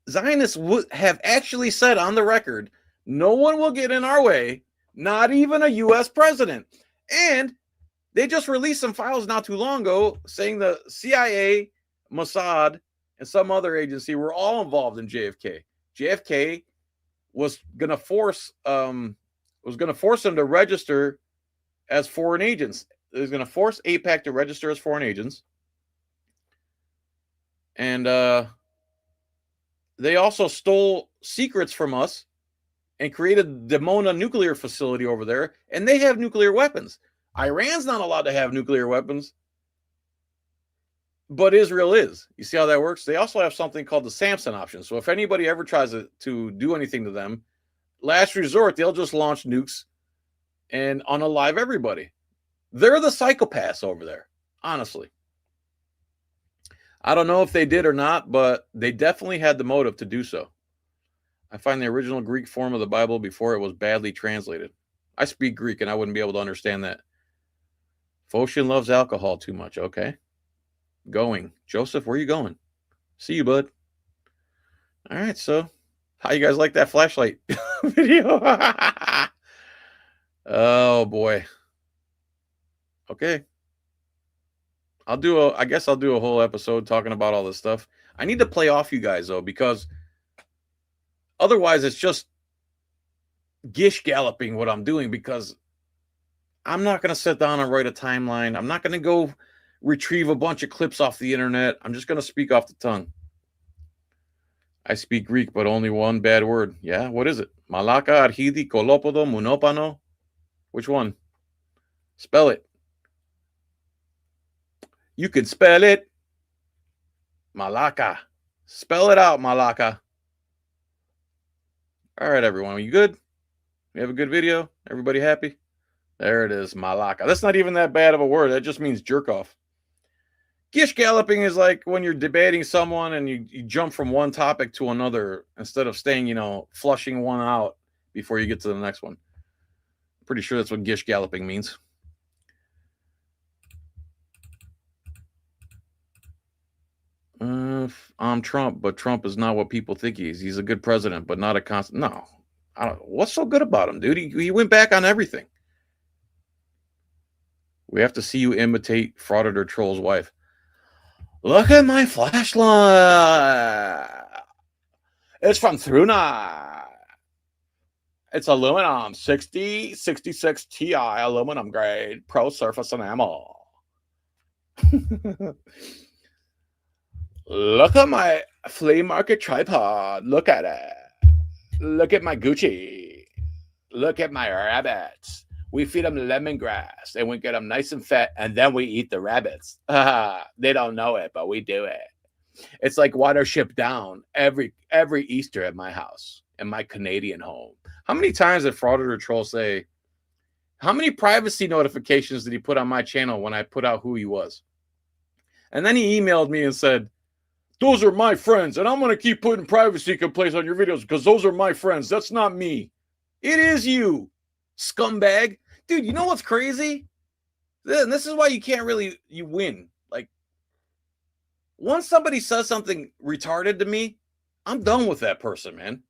Zionists have actually said on the record, no one will get in our way, not even a U.S. president. And they just released some files not too long ago saying the CIA, Mossad, and some other agency were all involved in JFK. JFK was going to force them to register as foreign agents. It was going to force AIPAC to register as foreign agents. And they also stole secrets from us and created the Mona nuclear facility over there. And they have nuclear weapons. Iran's not allowed to have nuclear weapons, but Israel is. You see how that works? They also have something called the Samson option. So if anybody ever tries to do anything to them, last resort, they'll just launch nukes and unalive everybody. They're the psychopaths over there, honestly. I don't know if they did or not, but they definitely had the motive to do so. I find the original Greek form of the Bible before it was badly translated. I speak Greek and I wouldn't be able to understand that. Foshin loves alcohol too much. Okay. Going. Joseph, where are you going? See you, bud. All right, so how you guys like that flashlight video? Oh, boy. Okay. I guess I'll do a whole episode talking about all this stuff. I need to play off you guys, though, because otherwise it's just gish galloping what I'm doing, because I'm not going to sit down and write a timeline. I'm not going to go retrieve a bunch of clips off the internet. I'm just going to speak off the tongue. I speak Greek, but only one bad word. Yeah, what is it? Malaka, arhidi, kolopodo, munopano? Which one? Spell it. You can spell it. Malaka. Spell it out, Malaka. All right, everyone. Are you good? We have a good video? Everybody happy? There it is, Malaka. That's not even that bad of a word. That just means jerk off. Gish galloping is like when you're debating someone and you jump from one topic to another instead of staying, flushing one out before you get to the next one. Pretty sure that's what gish galloping means. I'm Trump, but Trump is not what people think he is. He's a good president, but not a constant. No. What's so good about him, dude? He went back on everything. We have to see you imitate Frauditor Troll's wife. Look at my flashlight. It's from Thrunite. It's aluminum, 66 Ti aluminum grade, pro surface enamel. Look at my flea market tripod. Look at it. Look at my Gucci. Look at my rabbits. We feed them lemongrass and we get them nice and fat, and then we eat the rabbits. They don't know it, but we do it. It's like Watership Down every Easter at my house, in my Canadian home. How many times did Frauditor Troll say, how many privacy notifications did he put on my channel when I put out who he was? And then he emailed me and said, those are my friends, and I'm going to keep putting privacy complaints on your videos because those are my friends. That's not me. It is you, scumbag. Dude, you know what's crazy? This is why you can't really, you win. Like, once somebody says something retarded to me, I'm done with that person, man.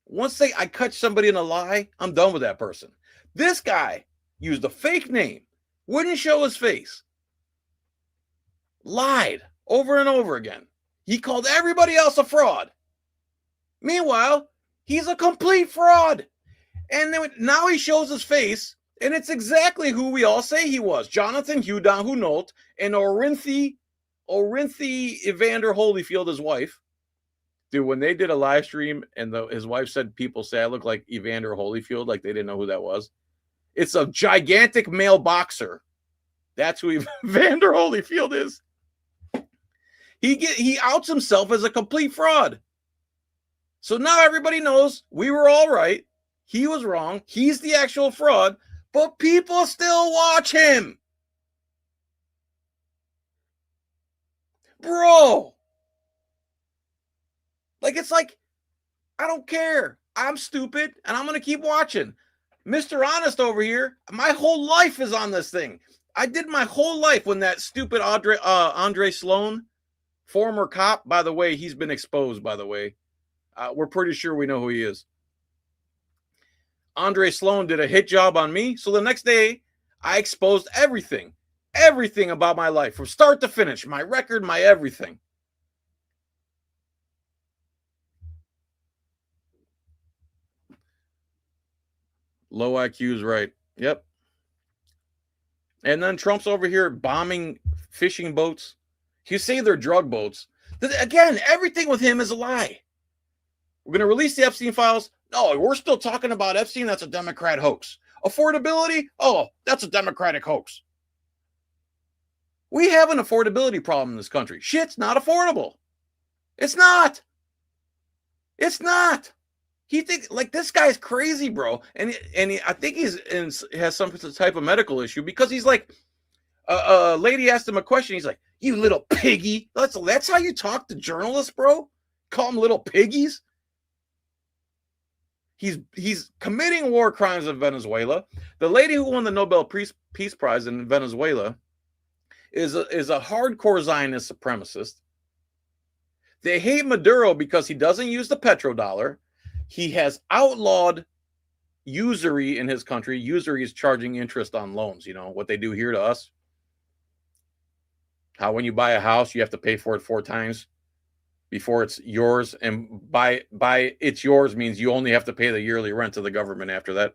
Once I catch somebody in a lie, I'm done with that person. This guy used a fake name, wouldn't show his face, lied over and over again. He called everybody else a fraud. Meanwhile, he's a complete fraud. And then now he shows his face, and it's exactly who we all say he was. Jonathan Hudon Hunolt and Orinthi Evander Holyfield, his wife. Dude, when they did a live stream and his wife said people say I look like Evander Holyfield, like they didn't know who that was. It's a gigantic male boxer. That's who Evander Holyfield is. He outs himself as a complete fraud. So now everybody knows we were all right. He was wrong. He's the actual fraud, but people still watch him. Bro. Like, it's like, I don't care. I'm stupid, and I'm going to keep watching. Mr. Honest over here, my whole life is on this thing. I did my whole life when that stupid Andre Sloan, former cop, by the way, he's been exposed, by the way. We're pretty sure we know who he is. Andre Sloan did a hit job on me, so the next day, I exposed everything about my life, from start to finish, my record, my everything. Low IQ is right. Yep. And then Trump's over here bombing fishing boats. You say they're drug boats. Again, everything with him is a lie. We're going to release the Epstein files. No, we're still talking about Epstein. That's a Democrat hoax. Affordability? Oh, that's a Democratic hoax. We have an affordability problem in this country. Shit's not affordable. It's not. It's not. He thinks, like, this guy's crazy, bro. And I think has some type of medical issue, because he's like, a lady asked him a question. He's like, you little piggy. That's how you talk to journalists, bro? Call them little piggies? He's committing war crimes in Venezuela. The lady who won the Nobel Peace Prize in Venezuela is a hardcore Zionist supremacist. They hate Maduro because he doesn't use the petrodollar. He has outlawed usury in his country. Usury is charging interest on loans, you know, what they do here to us. How when you buy a house, you have to pay for it 4 times before it's yours, and by it's yours means you only have to pay the yearly rent to the government after that.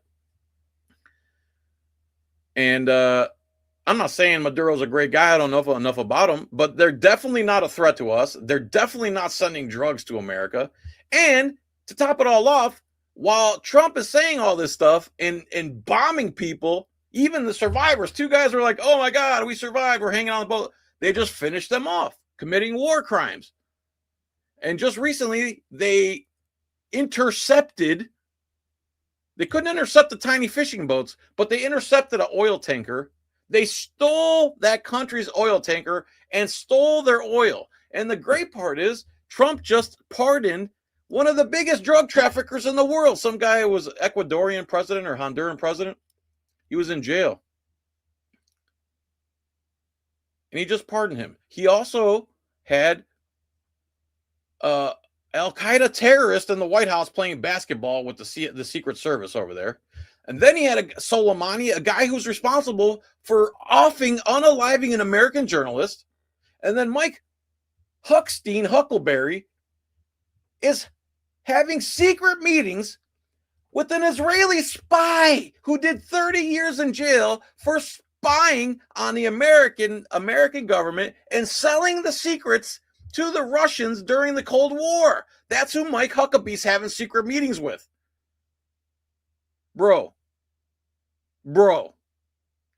And I'm not saying Maduro's a great guy. I don't know enough about him, but they're definitely not a threat to us. They're definitely not sending drugs to America. And to top it all off, while Trump is saying all this stuff and bombing people, even the survivors, 2 guys were like, oh my God, we survived. We're hanging on the boat. They just finished them off, committing war crimes. And just recently, they intercepted. They couldn't intercept the tiny fishing boats, but they intercepted an oil tanker. They stole that country's oil tanker and stole their oil. And the great part is Trump just pardoned one of the biggest drug traffickers in the world. Some guy who was Ecuadorian president or Honduran president. He was in jail. And he just pardoned him. He also had Al-Qaeda terrorist in the White House playing basketball with the Secret Service over there. And then he had a Soleimani, a guy who's responsible for unaliving an American journalist. And then Mike Huckleberry is having secret meetings with an Israeli spy who did 30 years in jail for spying on the American government and selling the secrets to the Russians during the Cold War. That's who Mike Huckabee's having secret meetings with. Bro,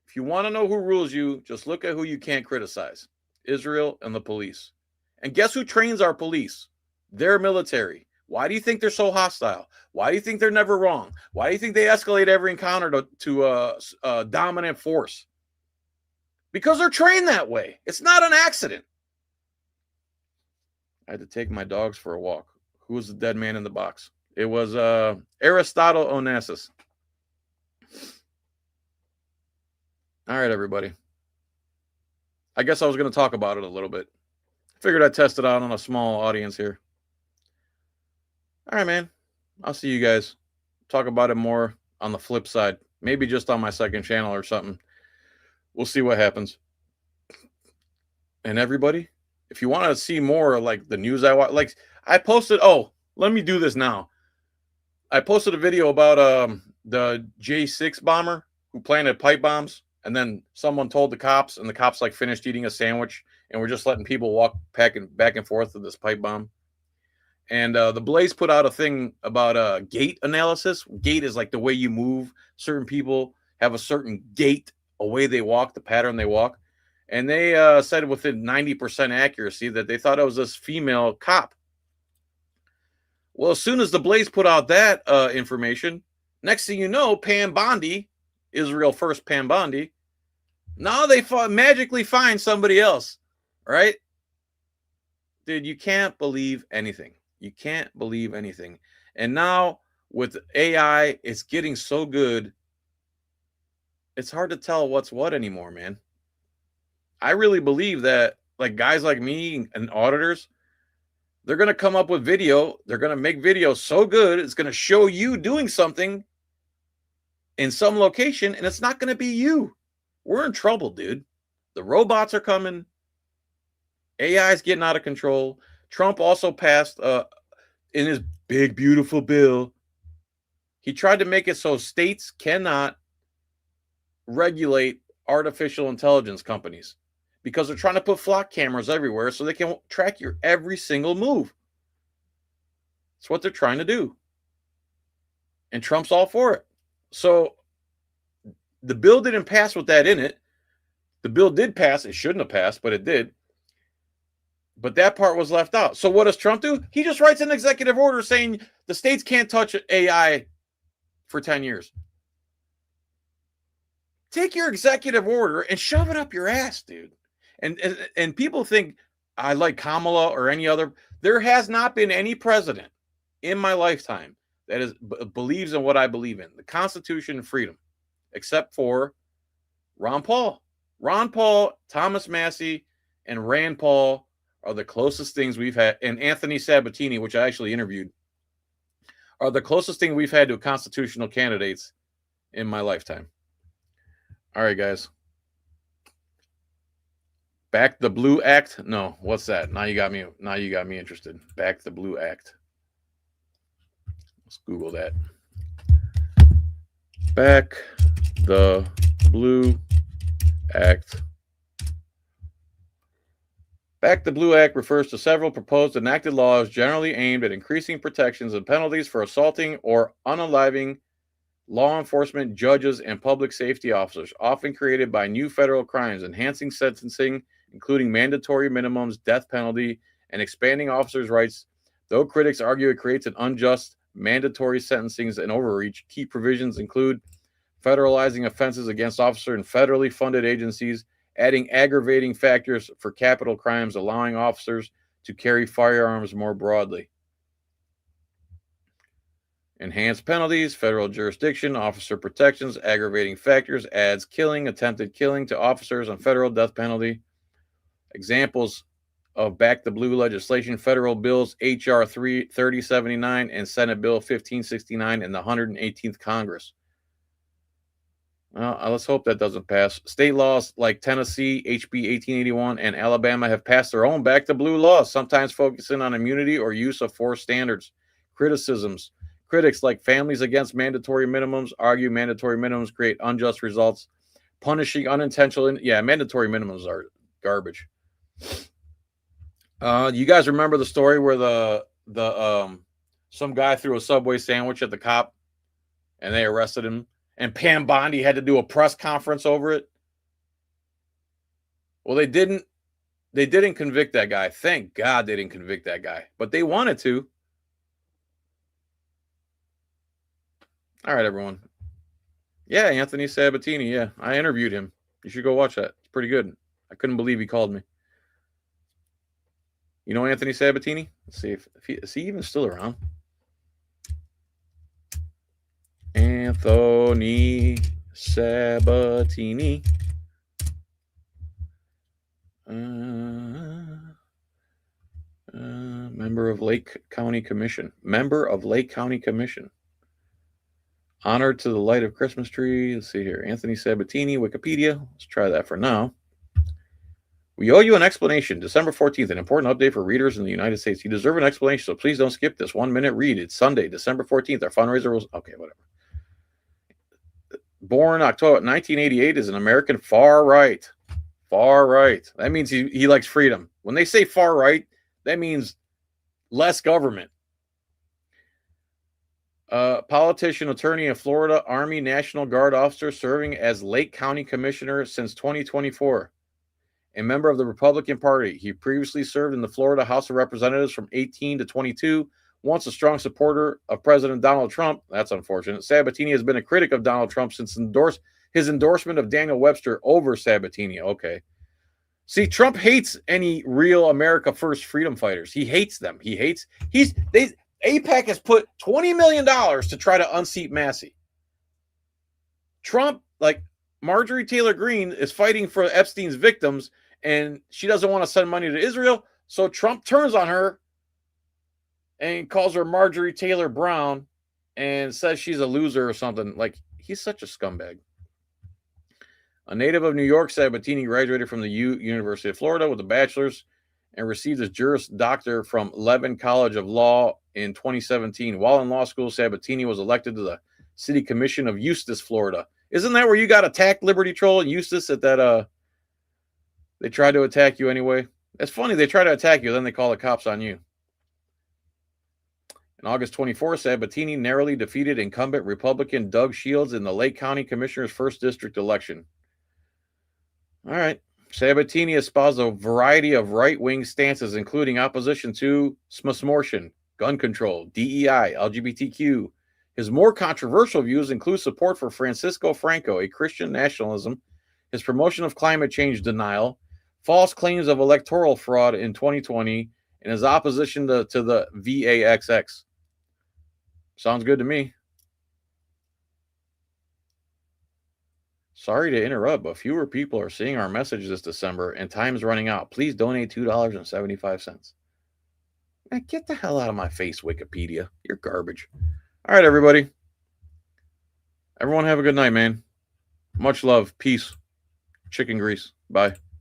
if you want to know who rules you, just look at who you can't criticize. Israel and the police. And guess who trains our police? Their military. Why do you think they're so hostile? Why do you think they're never wrong? Why do you think they escalate every encounter to dominant force? Because they're trained that way. It's not an accident. I had to take my dogs for a walk. Who was the dead man in the box? It was Aristotle Onassis. All right, everybody. I guess I was going to talk about it a little bit. Figured I'd test it out on a small audience here. All right, man. I'll see you guys. Talk about it more on the flip side. Maybe just on my second channel or something. We'll see what happens. And everybody, if you want to see more like the news I watch, like I posted, let me do this now. I posted a video about the J6 bomber who planted pipe bombs, and then someone told the cops, and the cops like finished eating a sandwich, and we're just letting people walk back and forth with this pipe bomb. And the Blaze put out a thing about gait analysis. Gait is like the way you move. Certain people have a certain gait, a way they walk, the pattern they walk. And they said within 90% accuracy that they thought it was this female cop. Well, as soon as the Blaze put out that information, next thing you know, Pam Bondi, Israel First Pam Bondi, now they magically find somebody else, right? Dude, you can't believe anything. You can't believe anything. And now with AI, it's getting so good, it's hard to tell what's what anymore, man. I really believe that like guys like me and auditors, they're going to come up with video. They're going to make videos so good, it's going to show you doing something in some location, and it's not going to be you. We're in trouble, dude. The robots are coming. AI is getting out of control. Trump also passed in his big, beautiful bill. He tried to make it so states cannot regulate artificial intelligence companies because they're trying to put flock cameras everywhere so they can track your every single move. That's what they're trying to do. And Trump's all for it. So the bill didn't pass with that in it. The bill did pass. It shouldn't have passed, but it did. But that part was left out. So what does Trump do? He just writes an executive order saying the states can't touch AI for 10 years. Take your executive order and shove it up your ass, dude. And people think I like Kamala or any other. There has not been any president in my lifetime that believes in what I believe in, the Constitution and freedom, except for Ron Paul. Ron Paul, Thomas Massey, and Rand Paul are the closest things we've had, and Anthony Sabatini, which I actually interviewed, are the closest thing we've had to constitutional candidates in my lifetime. All right, guys. Back the Blue Act? No, what's that? Now you got me interested. Back the Blue Act. Let's Google that. Back the Blue Act. Back the Blue Act refers to several proposed enacted laws generally aimed at increasing protections and penalties for assaulting or unaliving law enforcement, judges, and public safety officers, often created by new federal crimes, enhancing sentencing, including mandatory minimums, death penalty, and expanding officers' rights. Though critics argue it creates an unjust mandatory sentencings and overreach, key provisions include federalizing offenses against officers in federally funded agencies, adding aggravating factors for capital crimes, allowing officers to carry firearms more broadly. Enhanced penalties, federal jurisdiction, officer protections, aggravating factors, adds killing, attempted killing to officers on federal death penalty. Examples of Back the Blue legislation: federal bills H.R. 3079 and Senate Bill 1569 in the 118th Congress. Well, let's hope that doesn't pass. State laws like Tennessee, HB 1881, and Alabama have passed their own Back the Blue laws, sometimes focusing on immunity or use of force standards. Criticisms. Critics like Families Against Mandatory Minimums argue mandatory minimums create unjust results, punishing unintentional. Mandatory minimums are garbage. You guys remember the story where the some guy threw a Subway sandwich at the cop and they arrested him, and Pam Bondi had to do a press conference over it? Well, they didn't convict that guy. Thank God they didn't convict that guy, but they wanted to. All right, everyone. Yeah, Anthony Sabatini. Yeah, I interviewed him. You should go watch that. It's pretty good. I couldn't believe he called me. You know Anthony Sabatini? Let's see if is he even still around. Anthony Sabatini. Member of Lake County Commission. Honored to the light of Christmas tree. Let's see here. Anthony Sabatini, Wikipedia. Let's try that for now. We owe you an explanation. December 14th, an important update for readers in the United States. You deserve an explanation, so please don't skip this 1 minute read. It's Sunday, December 14th. Our fundraiser was... Okay, whatever. Born October 1988, is an American far right. Far right. That means he likes freedom. When they say far right, that means less government. Politician, attorney in Florida, Army National Guard officer, serving as Lake County Commissioner since 2024. A member of the Republican Party. He previously served in the Florida House of Representatives from 18 to 22. Once a strong supporter of President Donald Trump. That's unfortunate. Sabatini has been a critic of Donald Trump since his endorsement of Daniel Webster over Sabatini. Okay. See, Trump hates any real America First freedom fighters. He hates them. AIPAC has put $20 million to try to unseat Massey. Trump, like Marjorie Taylor Greene, is fighting for Epstein's victims, and she doesn't want to send money to Israel, so Trump turns on her and calls her Marjorie Taylor Brown and says she's a loser or something. Like, he's such a scumbag. A native of New York, Sabatini graduated from the University of Florida with a bachelor's and received his Juris Doctor from Levin College of Law in 2017. While in law school, Sabatini was elected to the City Commission of Eustis, Florida. Isn't that where you got attacked, Liberty Troll, in Eustis at that, they tried to attack you anyway? That's funny. They try to attack you, then they call the cops on you. In August 24, Sabatini narrowly defeated incumbent Republican Doug Shields in the Lake County Commissioner's 1st District election. All right. Sabatini espoused a variety of right-wing stances, including opposition to smortion, gun control, DEI, LGBTQ. His more controversial views include support for Francisco Franco, a Christian nationalism, his promotion of climate change denial, false claims of electoral fraud in 2020, and his opposition to the VAXX. Sounds good to me. Sorry to interrupt, but fewer people are seeing our message this December, and time's running out. Please donate $2.75. Now get the hell out of my face, Wikipedia. You're garbage. All right, everybody. Everyone have a good night, man. Much love. Peace. Chicken grease. Bye.